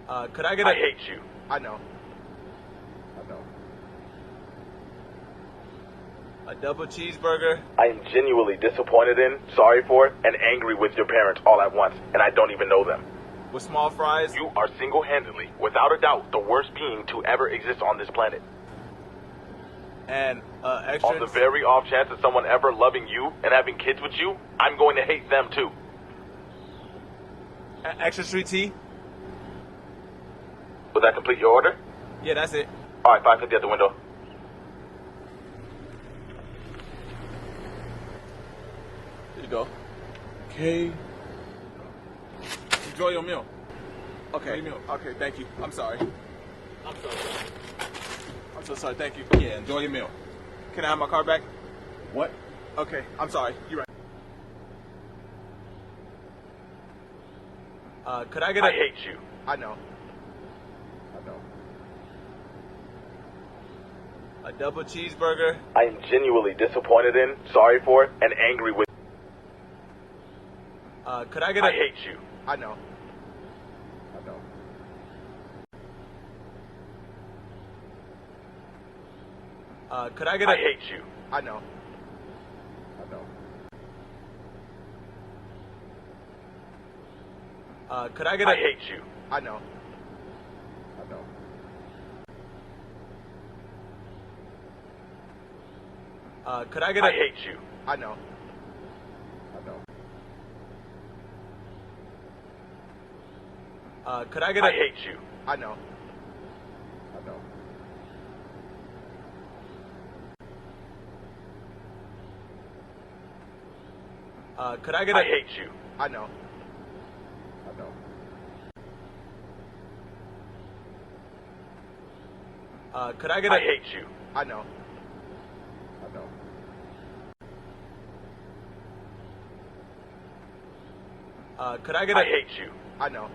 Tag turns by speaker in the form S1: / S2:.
S1: Could I get a...
S2: I hate you.
S1: I know. A double cheeseburger.
S2: I am genuinely disappointed in, sorry for, and angry with your parents all at once, and I don't even know them.
S1: With small fries.
S2: You are single-handedly, without a doubt, the worst being to ever exist on this planet.
S1: And extra...
S2: On the very off chance of someone ever loving you and having kids with you, I'm going to hate them too.
S1: Extra sweet tea.
S2: Would that complete your order?
S1: Yeah, that's it.
S2: All right, $5.50 at the window.
S1: There you go. Okay. Enjoy your meal. Okay. Okay, thank you. I'm sorry. I'm so sorry. Thank you. Yeah, enjoy your meal. Can I have my car back?
S3: What?
S1: Okay, I'm sorry. You're right. Could I get a...
S2: I hate you.
S1: I know. A double cheeseburger.
S2: I am genuinely disappointed in, sorry for, and angry with...
S1: Could I get a...
S2: I hate you.
S1: I know. Could I get a...
S2: I hate you.
S1: I know. Could I get a...
S2: I hate you.
S1: I know. Could I get a...
S2: I hate you.
S1: I know. Could I get a...
S2: I hate you.
S1: I know. Could I get a...
S2: I hate you.
S1: I know. Could I get a...
S2: I hate you.
S1: I know. Could I get a...
S2: I hate you.
S1: I know.